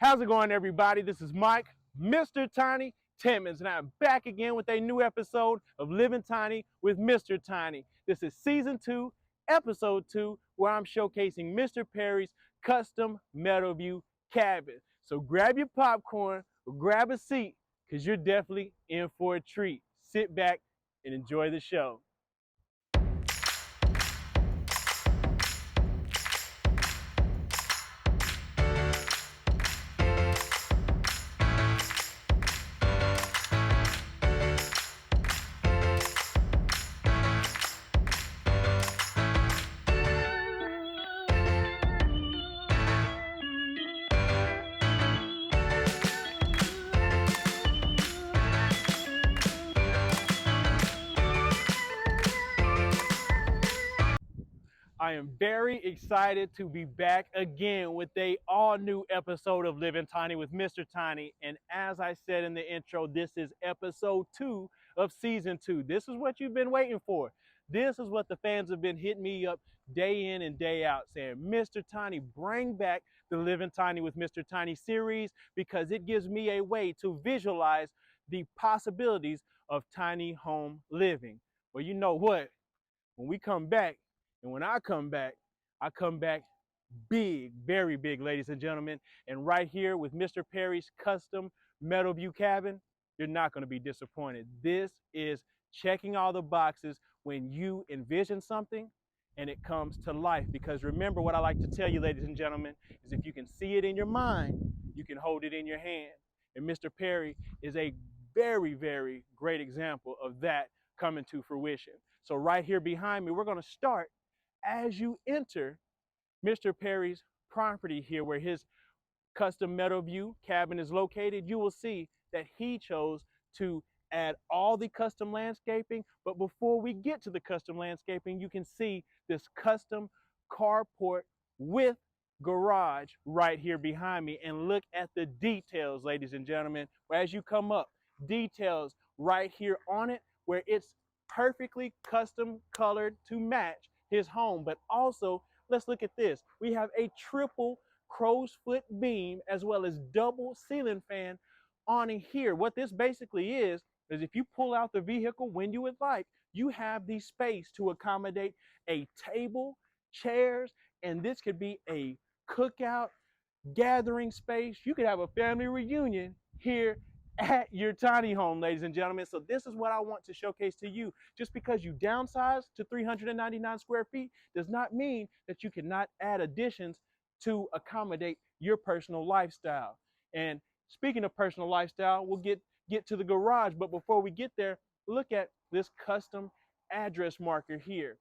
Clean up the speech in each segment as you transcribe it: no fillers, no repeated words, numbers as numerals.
How's it going, everybody? This is Mike, Mr. Tiny Timmons, and I'm back again with a new episode of Living Tiny with Mr. Tiny. This is Season 2, Episode 2, where I'm showcasing Mr. Perry's custom Meadowview cabin. So grab your popcorn or grab a seat, because you're definitely in for a treat. Sit back and enjoy the show. I am very excited to be back again with a all new episode of Living Tiny with Mr. Tiny. And as I said in the intro, this is episode 2 of season 2. This is what you've been waiting for. This is what the fans have been hitting me up day in and day out saying, Mr. Tiny, bring back the Living Tiny with Mr. Tiny series, because it gives me a way to visualize the possibilities of tiny home living. Well, you know what? When we come back, and when I come back big, very big, ladies and gentlemen. And right here with Mr. Perry's custom Meadowview cabin, you're not going to be disappointed. This is checking all the boxes when you envision something and it comes to life. Because remember, what I like to tell you, ladies and gentlemen, is if you can see it in your mind, you can hold it in your hand. And Mr. Perry is a very, very great example of that coming to fruition. So right here behind me, we're going to start as you enter Mr. Perry's property here, where his custom Meadowview cabin is located. You will see that he chose to add all the custom landscaping. But before we get to the custom landscaping, you can see this custom carport with garage right here behind me. And look at the details, ladies and gentlemen, as you come up. Details right here on it, where it's perfectly custom colored to match his home. But also, let's look at this. We have a triple crow's foot beam as well as double ceiling fan awning here. What this basically is if you pull out the vehicle when you would like, you have the space to accommodate a table, chairs, and this could be a cookout, gathering space. You could have a family reunion here at your tiny home, ladies and gentlemen. So this is what I want to showcase to you. Just because you downsize to 399 square feet does not mean that you cannot add additions to accommodate your personal lifestyle. And speaking of personal lifestyle, we'll get to the garage. But before we get there, look at this custom address marker here.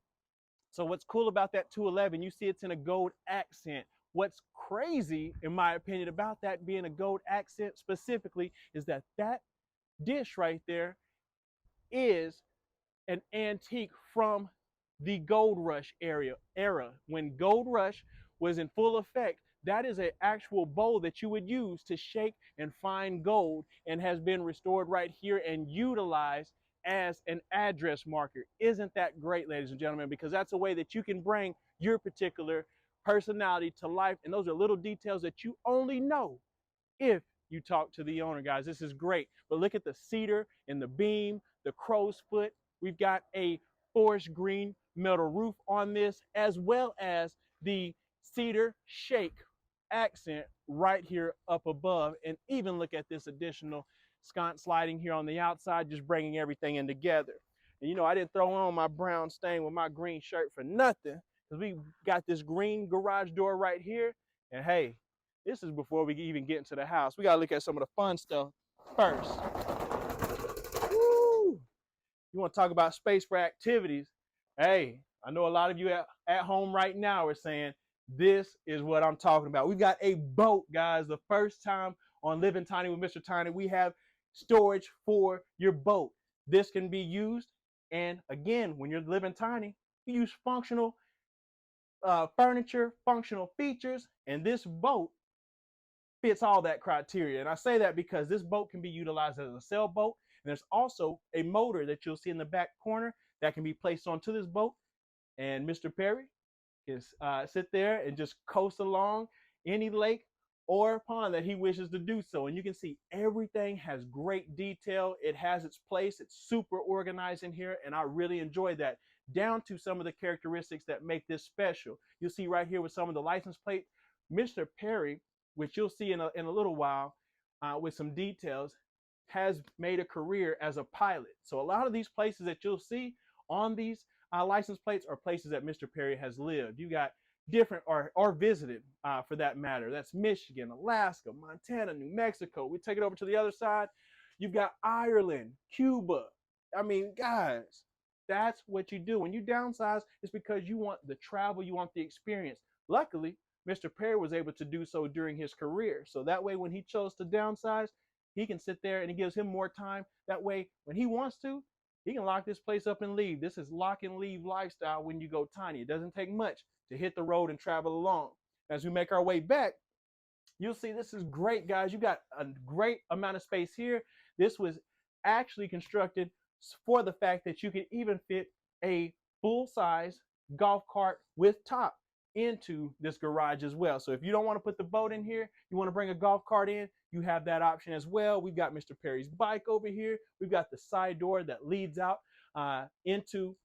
So what's cool about that 211, you see it's in a gold accent. What's crazy, in my opinion, about that being a gold accent specifically is that that dish right there is an antique from the gold rush era. When gold rush was in full effect, that is an actual bowl that you would use to shake and find gold, and has been restored right here and utilized as an address marker. Isn't that great, ladies and gentlemen? Because that's a way that you can bring your particular personality to life. And those are little details that you only know if you talk to the owner, guys. This is great. But look at the cedar and the beam, the crow's foot. We've got a forest green metal roof on this, as well as the cedar shake accent right here up above. And even look at this additional sconce sliding here on the outside, just bringing everything in together. And you know, I didn't throw on my brown stain with my green shirt for nothing, because we got this green garage door right here. And hey, this is before we even get into the house. We got to look at some of the fun stuff first. Woo! You want to talk about space for activities? Hey, I know a lot of you at home right now are saying, this is what I'm talking about. We've got a boat, guys. The first time on Living Tiny with Mr. Tiny, we have storage for your boat. This can be used, and again, when you're living tiny, you use functional furniture, functional features, and this boat fits all that criteria. And I say that because this boat can be utilized as a sailboat, and there's also a motor that you'll see in the back corner that can be placed onto this boat, and Mr. Perry can sit there and just coast along any lake or upon that he wishes to do so. And you can see everything has great detail. It has its place. It's super organized in here, and I really enjoy that, down to some of the characteristics that make this special. You'll see right here with some of the license plate, Mr. Perry, which you'll see in a little while with some details, has made a career as a pilot. So a lot of these places that you'll see on these license plates are places that Mr. Perry has lived. You got different or visited for that matter. That's Michigan, Alaska, Montana, New Mexico. We take it over to the other side. You've got Ireland, Cuba. I mean, guys, that's what you do. When you downsize, it's because you want the travel, you want the experience. Luckily, Mr. Perry was able to do so during his career. So that way, when he chose to downsize, he can sit there and it gives him more time. That way, when he wants to, he can lock this place up and leave. This is lock and leave lifestyle when you go tiny. It doesn't take much to hit the road and travel along. As we make our way back, you'll see this is great, guys. You got a great amount of space here. This was actually constructed for the fact that you could even fit a full-size golf cart with top into this garage as well. So if you don't want to put the boat in here, you want to bring a golf cart in, you have that option as well. We've got Mr. Perry's bike over here. We've got the side door that leads out into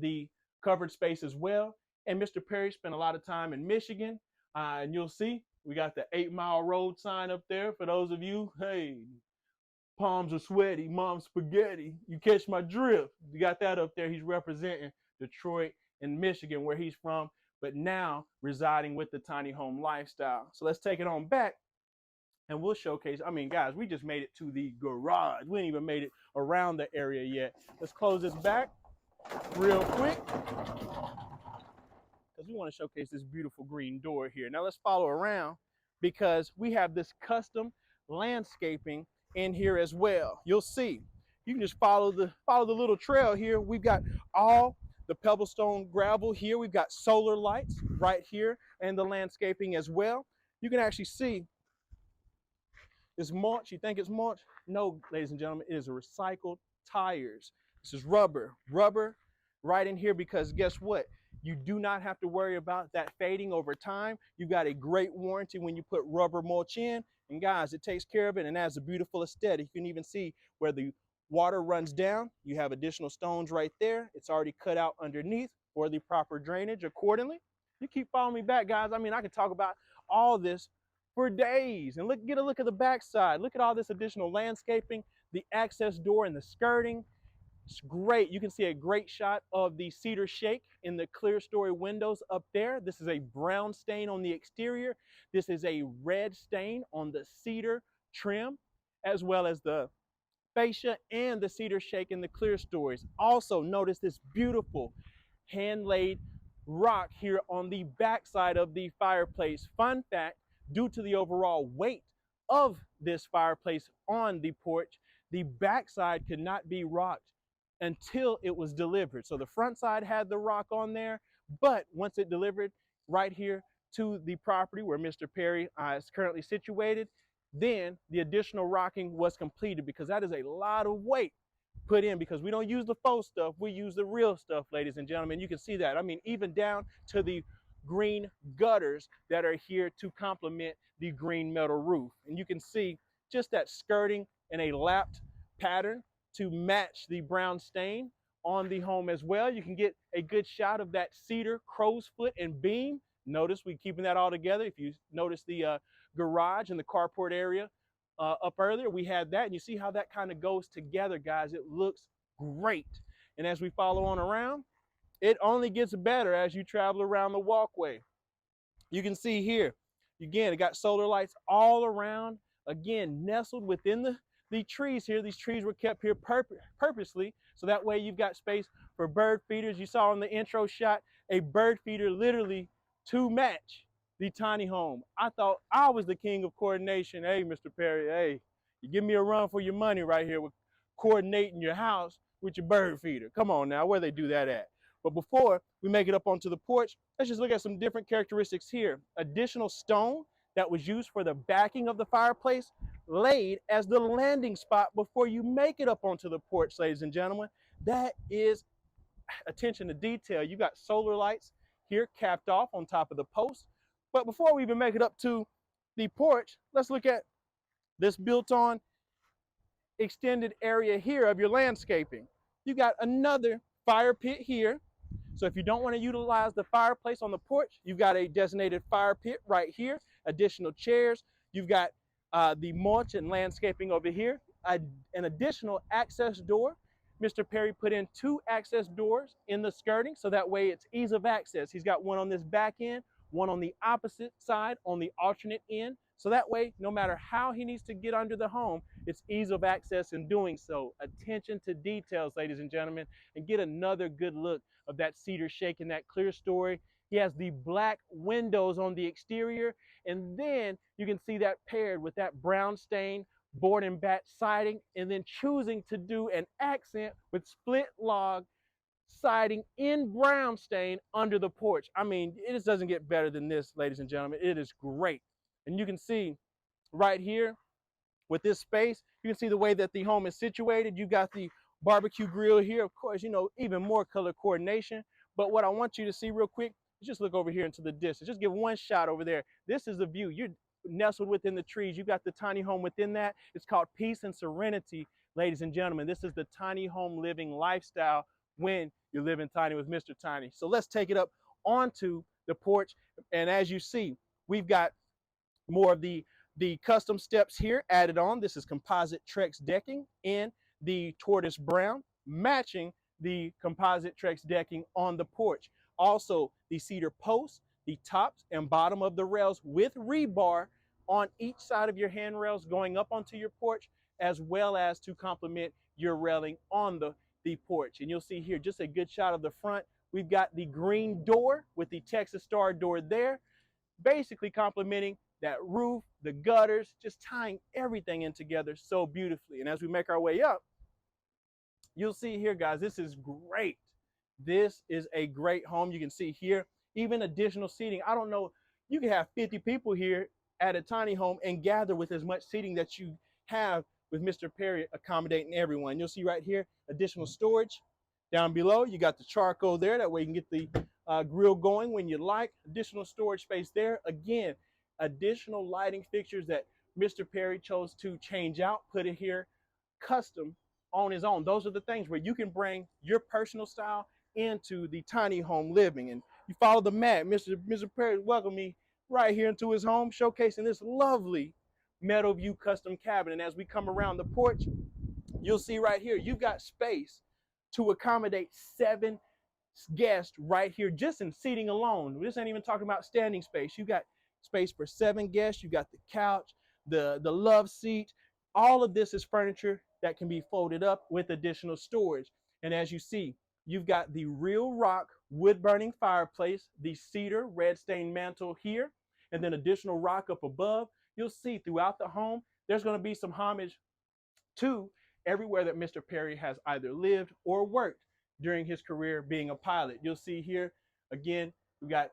the covered space as well. And Mr. Perry spent a lot of time in Michigan. And you'll see we got the 8 Mile Road sign up there for those of you, hey, palms are sweaty, mom's spaghetti. You catch my drift. You got that up there. He's representing Detroit and Michigan, where he's from, but now residing with the tiny home lifestyle. So let's take it on back and we'll showcase. I mean, guys, we just made it to the garage. We ain't even made it around the area yet. Let's close this back real quick, because we want to showcase this beautiful green door here. Now let's follow around, because we have this custom landscaping in here as well. You'll see. You can just follow the little trail here. We've got all the pebblestone gravel here. We've got solar lights right here and the landscaping as well. You can actually see this mulch. You think it's mulch? No, ladies and gentlemen, it is a recycled tires. This is rubber right in here, because guess what? You do not have to worry about that fading over time. You got a great warranty when you put rubber mulch in. And guys, it takes care of it and adds a beautiful aesthetic. You can even see where the water runs down. You have additional stones right there. It's already cut out underneath for the proper drainage accordingly. You keep following me back, guys. I mean, I can talk about all this for days. And get a look at the backside. Look at all this additional landscaping, the access door and the skirting. It's great. You can see a great shot of the cedar shake in the clear story windows up there. This is a brown stain on the exterior. This is a red stain on the cedar trim, as well as the fascia and the cedar shake in the clear stories. Also notice this beautiful hand-laid rock here on the back side of the fireplace. Fun fact, due to the overall weight of this fireplace on the porch, the back side could not be rocked until it was delivered. So the front side had the rock on there, but once it delivered right here to the property where Mr. Perry is currently situated, then the additional rocking was completed, because that is a lot of weight put in, because we don't use the faux stuff, we use the real stuff, ladies and gentlemen. You can see that. I mean, even down to the green gutters that are here to complement the green metal roof. And you can see just that skirting in a lapped pattern to match the brown stain on the home as well. You can get a good shot of that cedar, crow's foot, and beam. Notice we're keeping that all together. If you notice the garage and the carport area up earlier, we had that, and you see how that kind of goes together, guys. It looks great. And as we follow on around, it only gets better as you travel around the walkway. You can see here, again, it got solar lights all around, again, nestled within the trees here. These trees were kept here purposely, so that way you've got space for bird feeders. You saw in the intro shot a bird feeder literally to match the tiny home. I thought I was the king of coordination. Hey, Mr. Perry, hey, you give me a run for your money right here with coordinating your house with your bird feeder. Come on now, where they do that at? But before we make it up onto the porch, let's just look at some different characteristics here. Additional stone that was used for the backing of the fireplace, laid as the landing spot before you make it up onto the porch, ladies and gentlemen. That is attention to detail. You got solar lights here capped off on top of the post. But before we even make it up to the porch, let's look at this built-on extended area here of your landscaping. You got another fire pit here. So if you don't want to utilize the fireplace on the porch, you've got a designated fire pit right here, additional chairs. You've got the mulch and landscaping over here, an additional access door. Mr. Perry put in 2 access doors in the skirting, so that way it's ease of access. He's got one on this back end, one on the opposite side on the alternate end. So that way, no matter how he needs to get under the home, it's ease of access in doing so. Attention to details, ladies and gentlemen, and get another good look of that cedar shake and that clear story. He has the black windows on the exterior, and then you can see that paired with that brown stain board and bat siding, and then choosing to do an accent with split log siding in brown stain under the porch. I mean, it just doesn't get better than this, ladies and gentlemen. It is great. And you can see right here with this space, you can see the way that the home is situated. You got the barbecue grill here, of course, you know, even more color coordination. But what I want you to see real quick is just look over here into the distance. Just give one shot over there. This is the view. You're nestled within the trees. You've got the tiny home within that. It's called peace and serenity, ladies and gentlemen. This is the tiny home living lifestyle when you're living tiny with Mr. Tiny. So let's take it up onto the porch. And as you see, we've got more of the custom steps here added on. This is composite Trex decking in the tortoise brown, matching the composite Trex decking on the porch. Also, the cedar posts, the tops and bottom of the rails with rebar on each side of your handrails going up onto your porch, as well as to complement your railing on the porch. And you'll see here just a good shot of the front. We've got the green door with the Texas Star door there, basically complementing that roof, the gutters, just tying everything in together so beautifully. And as we make our way up, you'll see here, guys, this is great. This is a great home. You can see here, even additional seating. I don't know, you can have 50 people here at a tiny home and gather with as much seating that you have with Mr. Perry accommodating everyone. You'll see right here, additional storage. Down below, you got the charcoal there. That way you can get the grill going when you like. Additional storage space there. Again, additional lighting fixtures that Mr. Perry chose to change out, put it here custom on his own. Those are the things where you can bring your personal style into the tiny home living. And you follow the mat. Mr. Perry welcomed me right here into his home, showcasing this lovely Meadowview custom cabin. And as we come around the porch, you'll see right here, you've got space to accommodate 7 guests right here, just in seating alone. This ain't even talking about standing space. You got space for 7 guests. You got the couch, the love seat. All of this is furniture that can be folded up with additional storage. And as you see, you've got the real rock wood burning fireplace, the cedar red stained mantle here, and then additional rock up above. You'll see throughout the home, there's going to be some homage to everywhere that Mr. Perry has either lived or worked during his career being a pilot. You'll see here, again, we got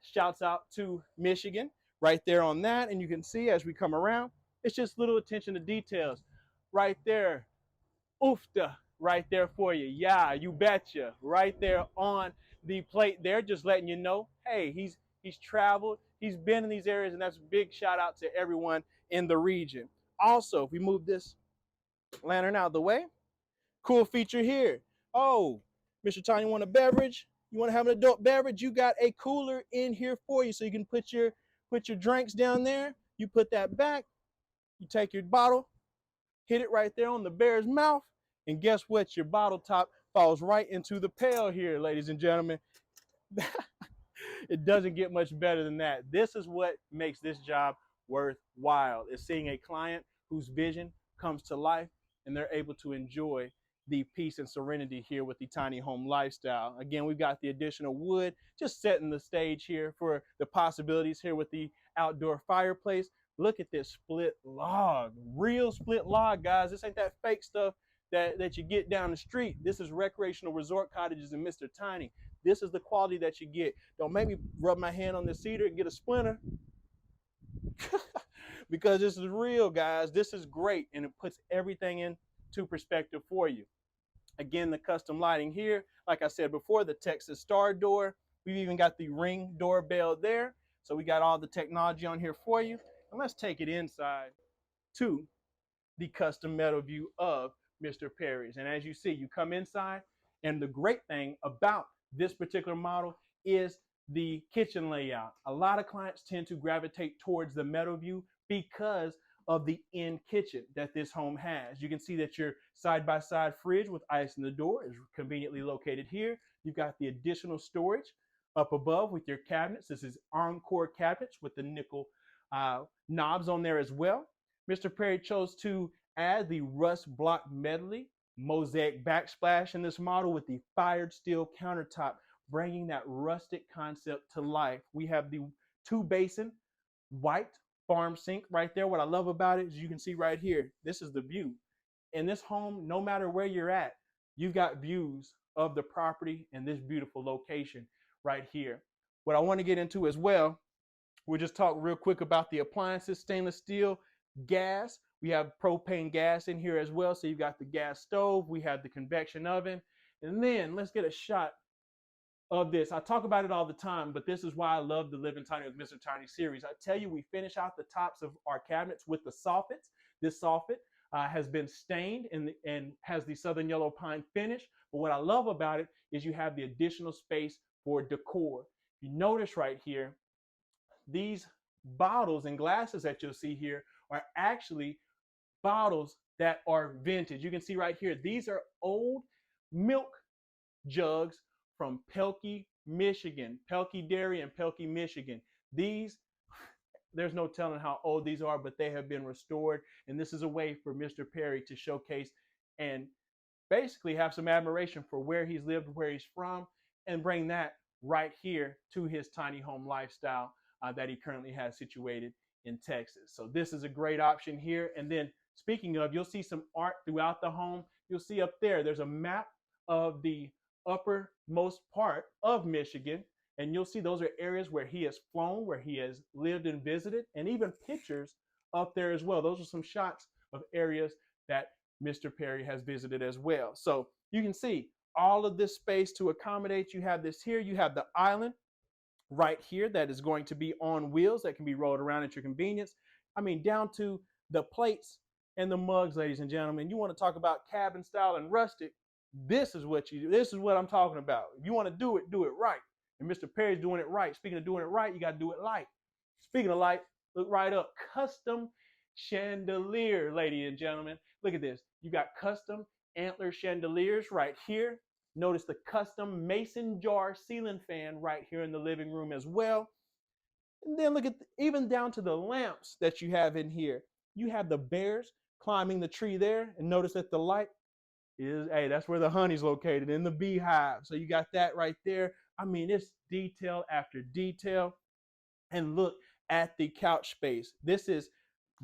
shouts out to Michigan right there on that. And you can see as we come around, it's just little attention to details. Right there, oofta, right there for you. Yeah, you betcha. Right there on the plate there, just letting you know, hey, he's traveled, he's been in these areas, and that's a big shout out to everyone in the region. Also, if we move this lantern out of the way, cool feature here. Oh, Mr. Tiny, want a beverage? You want to have an adult beverage? You got a cooler in here for you, so you can put your drinks down there. You put that back. You take your bottle, hit it right there on the bear's mouth, and guess what? Your bottle top falls right into the pail here, ladies and gentlemen. It doesn't get much better than that. This is what makes this job worthwhile, is seeing a client whose vision comes to life and they're able to enjoy the peace and serenity here with the tiny home lifestyle. Again, we've got the additional wood, just setting the stage here for the possibilities here with the outdoor fireplace. Look at this split log, real split log, guys. This ain't that fake stuff that you get down the street. This is recreational resort cottages in Mr. Tiny. This is the quality that you get. Don't make me rub my hand on the cedar and get a splinter. Because this is real, guys. This is great, and it puts everything into perspective for you. Again, the custom lighting here, like I said before, the Texas Star door. We've even got the Ring doorbell there. So we got all the technology on here for you. And let's take it inside to the custom Meadowview of Mr. Perry's. And as you see, you come inside, and the great thing about this particular model is the kitchen layout. A lot of clients tend to gravitate towards the Meadowview because of the in kitchen that this home has. You can see that your side-by-side fridge with ice in the door is conveniently located here. You've got the additional storage up above with your cabinets. This is Encore cabinets with the nickel knobs on there as well. Mr. Perry chose to add the rust block medley mosaic backsplash in this model with the fired steel countertop, bringing that rustic concept to life. We have the 2-basin white farm sink right there. What I love about it is you can see right here, this is the view. In this home, no matter where you're at, you've got views of the property and this beautiful location right here. What I want to get into as well, we'll just talk real quick about the appliances. Stainless steel, gas. We have propane gas in here as well. So you've got the gas stove. We have the convection oven. And then let's get a shot of this. I talk about it all the time, but this is why I love the Living Tiny with Mr. Tiny series. I tell you, we finish out the tops of our cabinets with the soffits. This soffit has been stained and has the southern yellow pine finish. But what I love about it is you have the additional space for decor. You notice right here, these bottles and glasses that you'll see here are actually bottles that are vintage. You can see right here, these are old milk jugs from Pelkey, Michigan, Pelkey Dairy in Pelkey, Michigan. These, there's no telling how old these are, but they have been restored. And this is a way for Mr. Perry to showcase and basically have some admiration for where he's lived, where he's from, and bring that right here to his tiny home lifestyle that he currently has situated in Texas. So this is a great option here. And then speaking of, you'll see some art throughout the home. You'll see up there, there's a map of the uppermost part of Michigan. And you'll see those are areas where he has flown, where he has lived and visited, and even pictures up there as well. Those are some shots of areas that Mr. Perry has visited as well. So you can see all of this space to accommodate. You have this here. You have the island right here that is going to be on wheels that can be rolled around at your convenience. I mean, down to the plates and the mugs, ladies and gentlemen. You want to talk about cabin style and rustic, this is what you do. This is what I'm talking about. If you want to do it right. And Mr. Perry's doing it right. Speaking of doing it right, you got to do it light. Speaking of light, look right up. Custom chandelier, ladies and gentlemen. Look at this. You got custom antler chandeliers right here. Notice the custom mason jar ceiling fan right here in the living room as well. And then look at even down to the lamps that you have in here. You have the bears climbing the tree there. And notice that the light is, hey, that's where the honey's located, in the beehive. So you got that right there. I mean, it's detail after detail. And look at the couch space. This is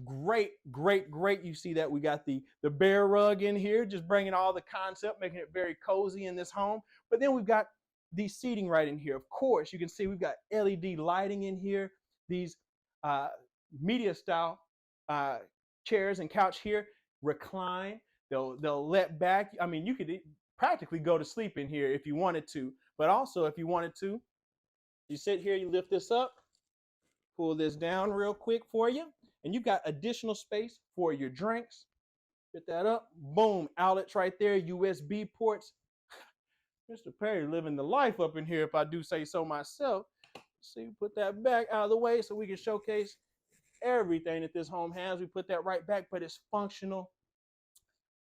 great, great, great. You see that we got the bear rug in here, just bringing all the concept, making it very cozy in this home. But then we've got the seating right in here. Of course, you can see we've got LED lighting in here. These media style chairs and couch here recline. They'll let back. I mean, you could practically go to sleep in here if you wanted to. But also, if you wanted to, you sit here, you lift this up, pull this down real quick for you. And you've got additional space for your drinks. Put that up. Boom. Outlets right there. USB ports. Mr. Perry living the life up in here, if I do say so myself. See, put that back out of the way so we can showcase everything that this home has. We put that right back, but it's functional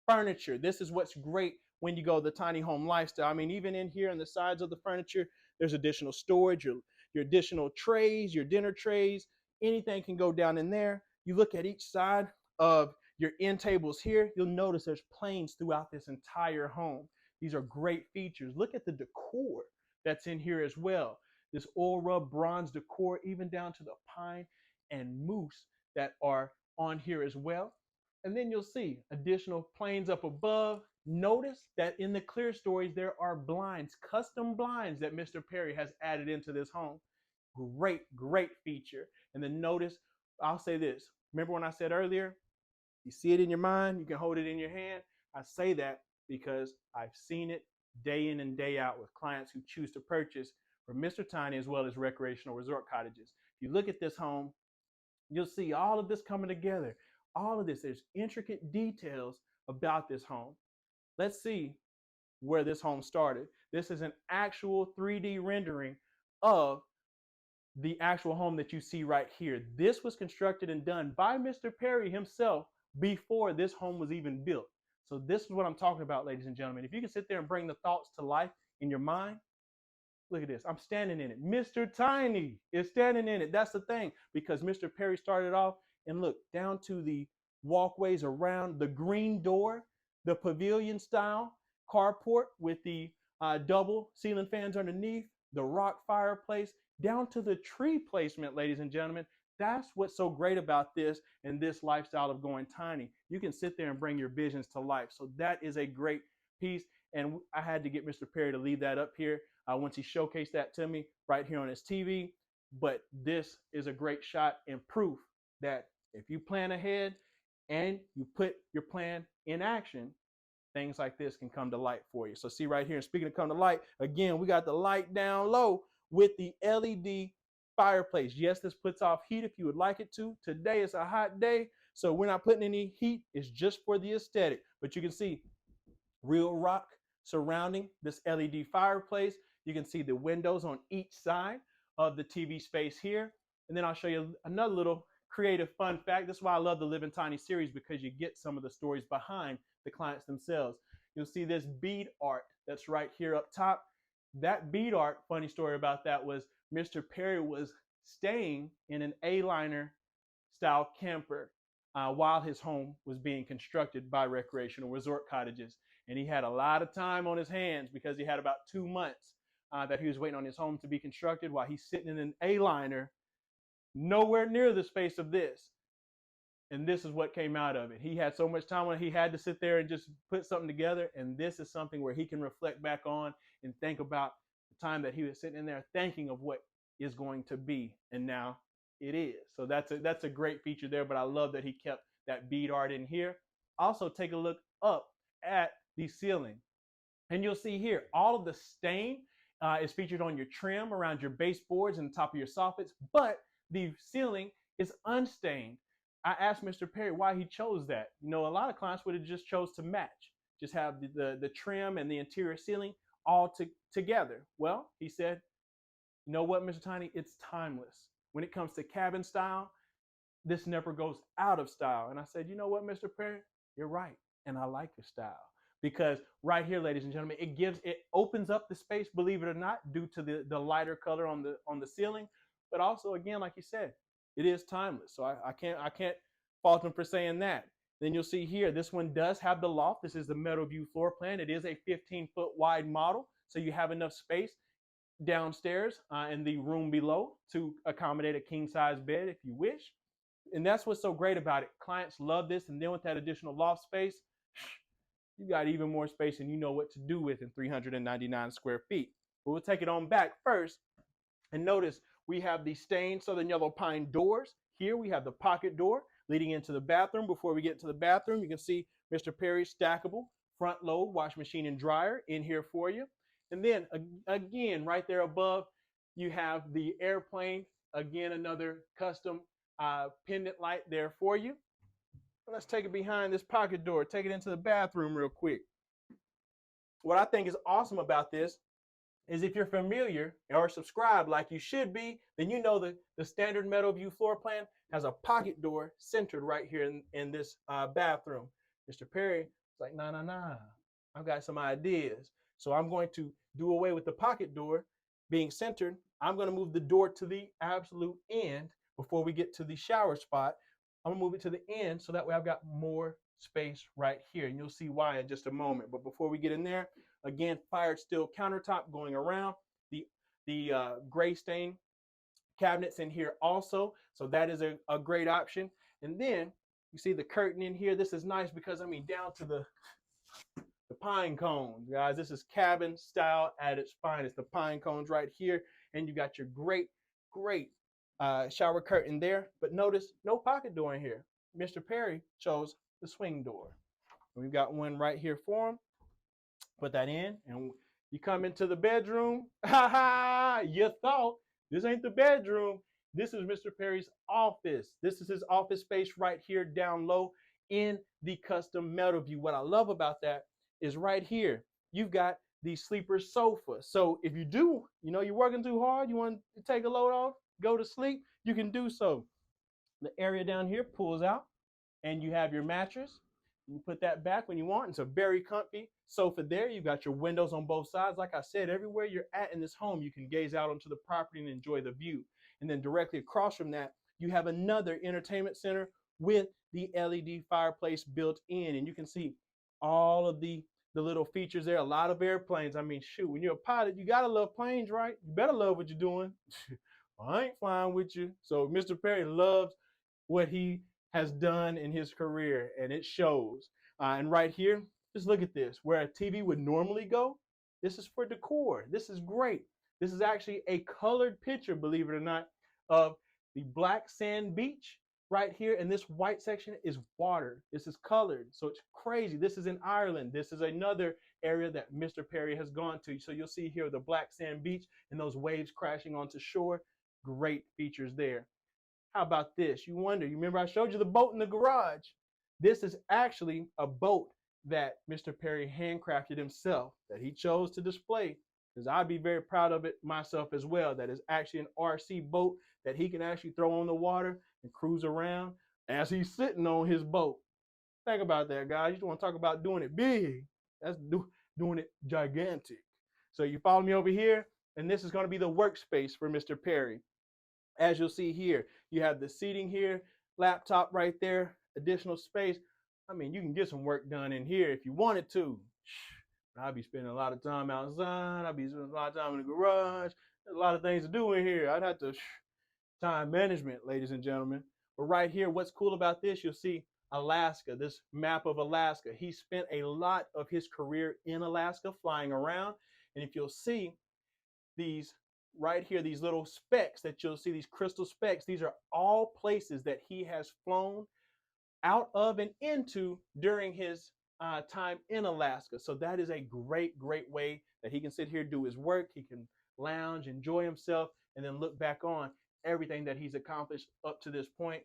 furniture. This is what's great when you go the tiny home lifestyle. I mean, even in here on the sides of the furniture, there's additional storage, your additional trays, your dinner trays. Anything can go down in there. You look at each side of your end tables here, you'll notice there's planes throughout this entire home. These are great features. Look at the decor that's in here as well. This oil rub bronze decor, even down to the pine and moose that are on here as well. And then you'll see additional planes up above. Notice that in the clear stories, there are blinds, custom blinds that Mr. Perry has added into this home. Great, great feature. And then notice, I'll say this. Remember when I said earlier, you see it in your mind, you can hold it in your hand. I say that because I've seen it day in and day out with clients who choose to purchase from Mr. Tiny as well as recreational resort cottages. If you look at this home, You'll see all of this coming together. All of this, there's intricate details about this home. Let's see where this home started. This is an actual 3D rendering of the actual home that you see right here. This was constructed and done by Mr. Perry himself before this home was even built. So this is what I'm talking about, ladies and gentlemen. If you can sit there and bring the thoughts to life in your mind, look at this. I'm standing in it. Mr. Tiny is standing in it. That's the thing, because Mr. Perry started off, and look down to the walkways around the green door, the pavilion style carport with the double ceiling fans underneath, the rock fireplace, down to the tree placement, ladies and gentlemen. That's what's so great about this and this lifestyle of going tiny. You can sit there and bring your visions to life. So that is a great piece. And I had to get Mr. Perry to leave that up here once he showcased that to me right here on his TV. But this is a great shot and proof that if you plan ahead and you put your plan in action, things like this can come to light for you. So see right here, and speaking of come to light, again, we got the light down low with the LED fireplace. Yes, this puts off heat if you would like it to. Today is a hot day, so we're not putting any heat. It's just for the aesthetic. But you can see real rock surrounding this LED fireplace. You can see the windows on each side of the TV space here. And then I'll show you another little creative fun fact. This is why I love the Live in Tiny series, because you get some of the stories behind the clients themselves. You'll see this bead art that's right here up top. That bead art, funny story about that, was Mr. Perry was staying in an A-liner style camper while his home was being constructed by Recreational Resort Cottages. And he had a lot of time on his hands because he had about 2 months that he was waiting on his home to be constructed while he's sitting in an A-liner nowhere near the space of this. And this is what came out of it. He had so much time when he had to sit there and just put something together. And this is something where he can reflect back on and think about the time that he was sitting in there thinking of what is going to be. And now it is. So that's a great feature there. But I love that he kept that bead art in here. Also, take a look up at the ceiling. And you'll see here, all of the stain is featured on your trim around your baseboards and the top of your soffits. But the ceiling is unstained. I asked Mr. Perry why he chose that. You know, a lot of clients would have just chose to match, just have the trim and the interior ceiling all together. Well, he said, you know what, Mr. Tiny, it's timeless. When it comes to cabin style, this never goes out of style. And I said, you know what, Mr. Perry, you're right. And I like your style. Because right here, ladies and gentlemen, it opens up the space, believe it or not, due to the lighter color on the ceiling. But also, again, like you said, it is timeless. So I can't fault him for saying that. Then you'll see here, this one does have the loft. This is the Meadowview floor plan. It is a 15-foot wide model. So you have enough space downstairs in the room below to accommodate a king-size bed if you wish. And that's what's so great about it. Clients love this. And then with that additional loft space, you got even more space and you know what to do with in 399 square feet. But we'll take it on back first. And notice we have the stained southern yellow pine doors. Here we have the pocket door leading into the bathroom. Before we get to the bathroom, you can see Mr. Perry's stackable front load washing machine and dryer in here for you. And then again, right there above, you have the airplane. Again, another custom pendant light there for you. Let's take it behind this pocket door, take it into the bathroom real quick. What I think is awesome about this is if you're familiar or subscribed like you should be, then you know the standard Meadowview floor plan has a pocket door centered right here in this bathroom. Mr. Perry was like, nah, I've got some ideas. So I'm going to do away with the pocket door being centered. I'm going to move the door to the absolute end before we get to the shower spot. I'm gonna move it to the end so that way I've got more space right here. And you'll see why in just a moment. But before we get in there, again, fired steel countertop going around. The gray stain cabinets in here also. So that is a great option. And then you see the curtain in here. This is nice because, I mean, down to the pine cones, guys. This is cabin style at its finest. The pine cones right here. And you got your great shower curtain there, but notice no pocket door in here. Mr. Perry chose the swing door. We've got one right here for him. Put that in, and you come into the bedroom. Ha ha! You thought this ain't the bedroom. This is Mr. Perry's office. This is his office space right here down low in the custom Meadowview. What I love about that is right here, you've got the sleeper sofa. So if you do, you're working too hard, you want to take a load off, go to sleep, you can do so. The area down here pulls out and you have your mattress. You put that back when you want. It's a very comfy sofa there. You've got your windows on both sides. Like I said, everywhere you're at in this home, you can gaze out onto the property and enjoy the view. And then directly across from that, you have another entertainment center with the LED fireplace built in. And you can see all of the little features there. A lot of airplanes. I mean, shoot, when you're a pilot, you got to love planes, right? You better love what you're doing. Well, I ain't flying with you. So Mr. Perry loves what he has done in his career, and it shows. And right here, just look at this. Where a TV would normally go, this is for decor. This is great. This is actually a colored picture, believe it or not, of the black sand beach right here, and this white section is water. This is colored, so it's crazy. This is in Ireland. This is another area that Mr. Perry has gone to. So you'll see here the black sand beach and those waves crashing onto shore. Great features there. How about this? You remember I showed you the boat in the garage. This is actually a boat that Mr. Perry handcrafted himself that he chose to display, because I'd be very proud of it myself as well. That is actually an RC boat that he can actually throw on the water and cruise around as he's sitting on his boat. Think about that, guys. You just want to talk about doing it big. That's doing it gigantic. So you follow me over here, and this is going to be the workspace for Mr. Perry. As you'll see here, you have the seating here, laptop right there, additional space. I mean, you can get some work done in here if you wanted to. I'd be spending a lot of time outside. I'd be spending a lot of time in the garage. There's a lot of things to do in here. I'd have to time management, ladies and gentlemen. But right here, what's cool about this, you'll see Alaska, this map of Alaska. He spent a lot of his career in Alaska flying around. And if you'll see these right here, these little specks that you'll see, these crystal specks, these are all places that he has flown out of and into during his time in Alaska. So that is a great, great way that he can sit here, do his work. He can lounge, enjoy himself, and then look back on everything that he's accomplished up to this point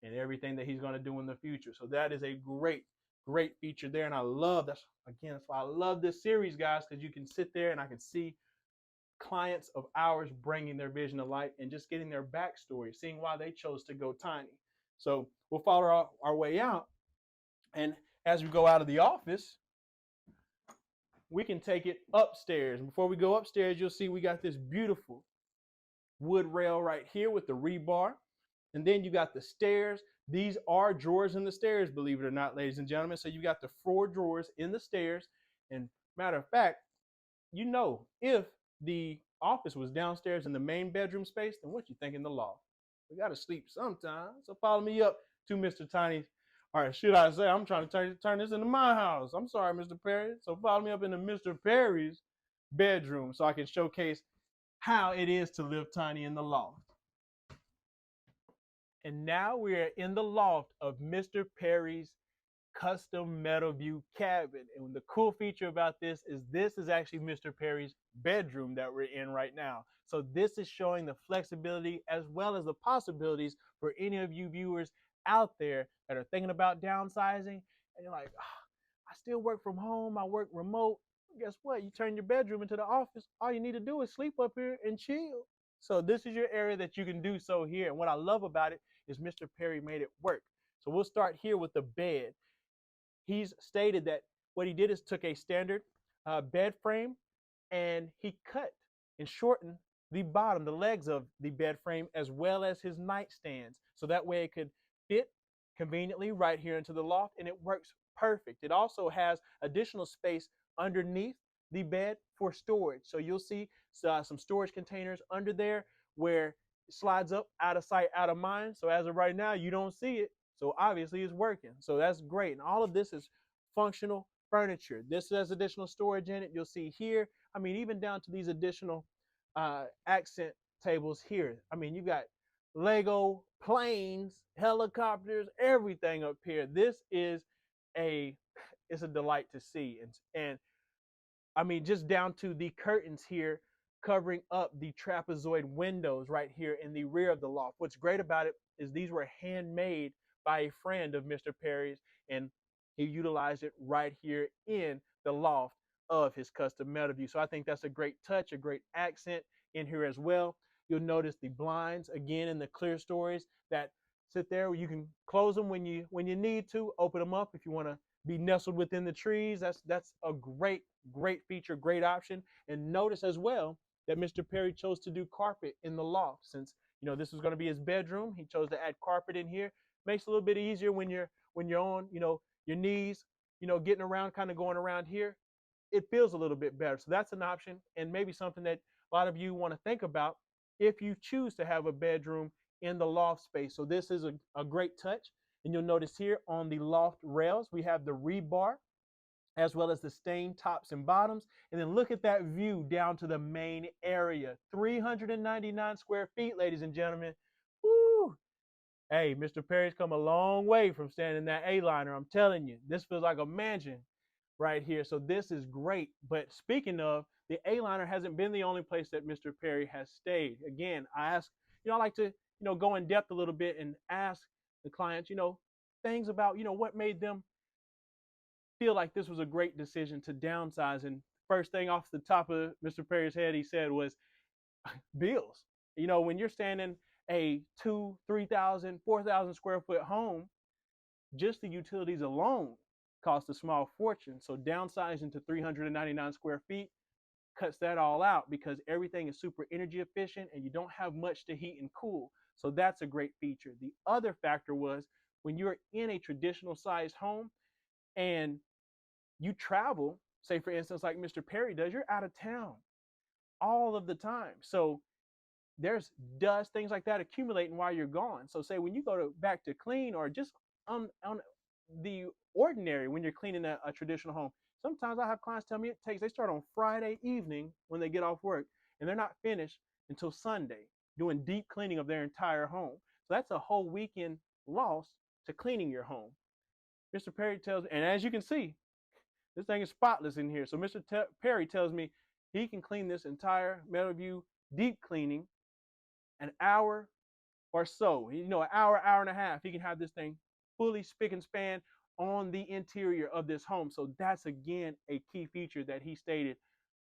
and everything that he's going to do in the future. So that is a great, great feature there. And I love that's why I love this series, guys, because you can sit there and I can see clients of ours bringing their vision to light and just getting their backstory, seeing why they chose to go tiny. So we'll follow our way out. And as we go out of the office, we can take it upstairs. And before we go upstairs, you'll see we got this beautiful wood rail right here with the rebar. And then you got the stairs. These are drawers in the stairs, believe it or not, ladies and gentlemen. So you got the 4 drawers in the stairs. And matter of fact, if the office was downstairs in the main bedroom space, then what you think in the loft? We got to sleep sometime. So follow me up to Mr. Tiny's, or should I say, I'm trying to turn this into my house. I'm sorry, Mr. Perry. So follow me up into Mr. Perry's bedroom so I can showcase how it is to live tiny in the loft. And now we are in the loft of Mr. Perry's custom Meadowview cabin. And the cool feature about this is actually Mr. Perry's bedroom that we're in right now. So this is showing the flexibility as well as the possibilities for any of you viewers out there that are thinking about downsizing. And you're like, I still work from home, I work remote. Guess what? You turn your bedroom into the office. All you need to do is sleep up here and chill. So this is your area that you can do so here. And what I love about it is Mr. Perry made it work. So we'll start here with the bed. He's stated that what he did is took a standard bed frame and he cut and shortened the bottom, the legs of the bed frame, as well as his nightstands. So that way it could fit conveniently right here into the loft, and it works perfect. It also has additional space underneath the bed for storage. So you'll see some storage containers under there where it slides up, out of sight, out of mind. So as of right now, you don't see it. So obviously it's working. So that's great. And all of this is functional furniture. This has additional storage in it. You'll see here, I mean, even down to these additional accent tables here. I mean, you got Lego planes, helicopters, everything up here. This is it's a delight to see. And I mean, just down to the curtains here covering up the trapezoid windows right here in the rear of the loft. What's great about it is these were handmade by a friend of Mr. Perry's, and he utilized it right here in the loft of his custom Meadowview. So I think that's a great touch, a great accent in here as well. You'll notice the blinds again in the clear stories that sit there. You can close them when you need to, open them up if you want to be nestled within the trees. That's a great feature, great option. And notice as well that Mr. Perry chose to do carpet in the loft. Since this was going to be his bedroom, he chose to add carpet in here. Makes it a little bit easier when you're on your knees, getting around, kind of going around here. It feels a little bit better. So that's an option, and maybe something that a lot of you want to think about if you choose to have a bedroom in the loft space. So this is a great touch. And you'll notice here on the loft rails, we have the rebar as well as the stained tops and bottoms. And then look at that view down to the main area. 399 square feet, ladies and gentlemen. Woo! Hey, Mr. Perry's come a long way from standing in that A-liner. I'm telling you, this feels like a mansion right here. So this is great. But speaking of, the A-liner hasn't been the only place that Mr. Perry has stayed. Again, I like to, go in depth a little bit and ask the clients, things about, what made them feel like this was a great decision to downsize. And first thing off the top of Mr. Perry's head, he said was bills. When you're staying in a 2,000, 3,000, 4,000 square foot home, just the utilities alone cost a small fortune. So downsizing to 399 square feet cuts that all out because everything is super energy efficient and you don't have much to heat and cool. So that's a great feature. The other factor was when you're in a traditional sized home and you travel, say for instance, like Mr. Perry does, you're out of town all of the time. So there's dust, things like that accumulating while you're gone. So say when you go back to clean or just on the ordinary, when you're cleaning a traditional home, sometimes I have clients tell me they start on Friday evening when they get off work and they're not finished until Sunday doing deep cleaning of their entire home. So that's a whole weekend lost to cleaning your home. Mr. Perry tells me, and as you can see, this thing is spotless in here. So Mr. Perry tells me he can clean this entire Meadowview deep cleaning an hour or so. An hour and a half. He can have this thing fully spick and span on the interior of this home. So that's, again, a key feature that he stated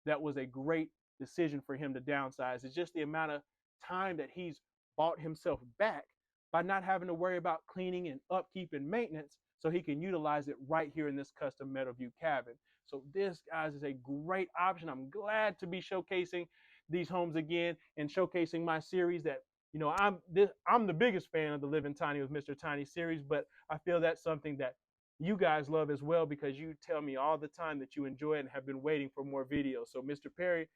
that was a great decision for him to downsize. It's just the amount of time that he's bought himself back by not having to worry about cleaning and upkeep and maintenance, so he can utilize it right here in this custom Meadowview cabin. So this, guys, is a great option. I'm glad to be showcasing these homes again and showcasing my series that, I'm the biggest fan of the Living Tiny with Mr. Tiny series, but I feel that's something that you guys love as well because you tell me all the time that you enjoy it and have been waiting for more videos. So Mr. Perry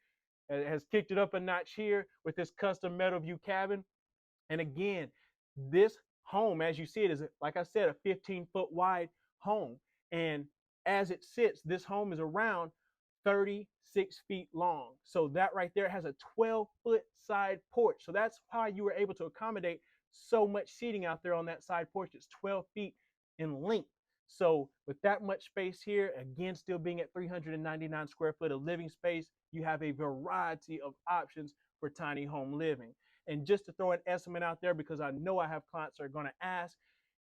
has kicked it up a notch here with this custom Meadowview cabin. And again, this home, as you see it, is, like I said, a 15-foot wide home. And as it sits, this home is around 36 feet long. So that right there has a 12-foot side porch. So that's how you were able to accommodate so much seating out there on that side porch. It's 12 feet in length. So with that much space here, again, still being at 399 square foot of living space, you have a variety of options for tiny home living. And just to throw an estimate out there, because I know I have clients that are going to ask,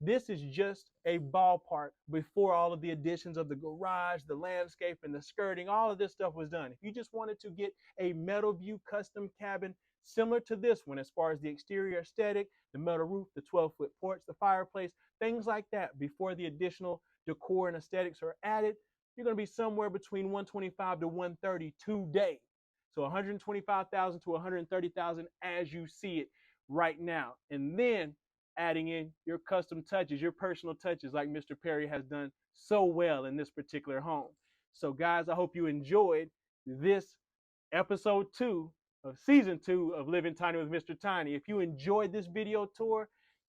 this is just a ballpark before all of the additions of the garage, the landscape, and the skirting. All of this stuff was done. If you just wanted to get a Meadowview custom cabin similar to this one, as far as the exterior aesthetic, the metal roof, the 12-foot porch, the fireplace, things like that, before the additional decor and aesthetics are added, you're going to be somewhere between 125 to 130 today. So 125,000 to 130,000 as you see it right now. And then adding in your custom touches, your personal touches, like Mr. Perry has done so well in this particular home. So guys, I hope you enjoyed this episode 2 of season 2 of Living Tiny with Mr. Tiny. If you enjoyed this video tour,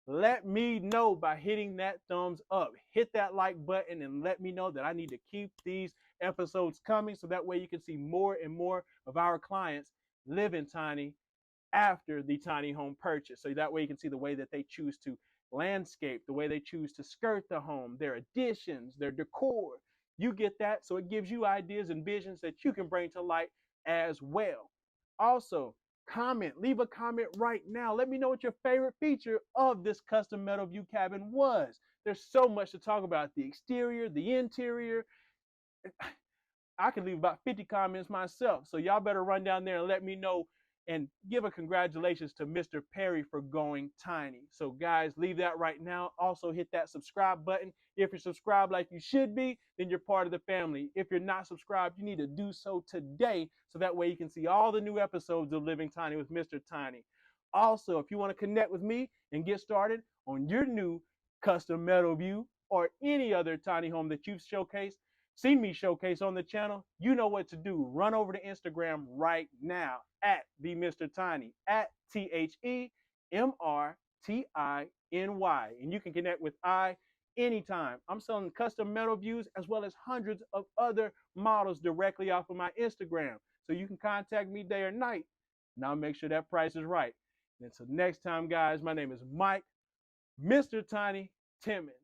let me know by hitting that thumbs up. Hit that like button and let me know that I need to keep these episodes coming, so that way you can see more and more of our clients living tiny after the tiny home purchase. So that way you can see the way that they choose to landscape, the way they choose to skirt the home, their additions, their decor. You get that, so it gives you ideas and visions that you can bring to light as well. Also, comment, leave a comment right now. Let me know what your favorite feature of this custom Meadowview cabin was. There's so much to talk about: the exterior, the interior. I can leave about 50 comments myself. So y'all better run down there and let me know and give a congratulations to Mr. Perry for going tiny. So guys, leave that right now. Also hit that subscribe button. If you're subscribed like you should be, then you're part of the family. If you're not subscribed, you need to do so today so that way you can see all the new episodes of Living Tiny with Mr. Tiny. Also, if you want to connect with me and get started on your new custom Meadowview or any other tiny home that you've showcased, seen me showcase on the channel, you know what to do. Run over to Instagram right now at the Mr. Tiny, at TheMrTiny, and you can connect with I anytime. I'm selling custom Meadowviews as well as hundreds of other models directly off of my Instagram, so you can contact me day or night, and I'll make sure that price is right. And until next time, guys, my name is Mike, Mr. Tiny Timmons.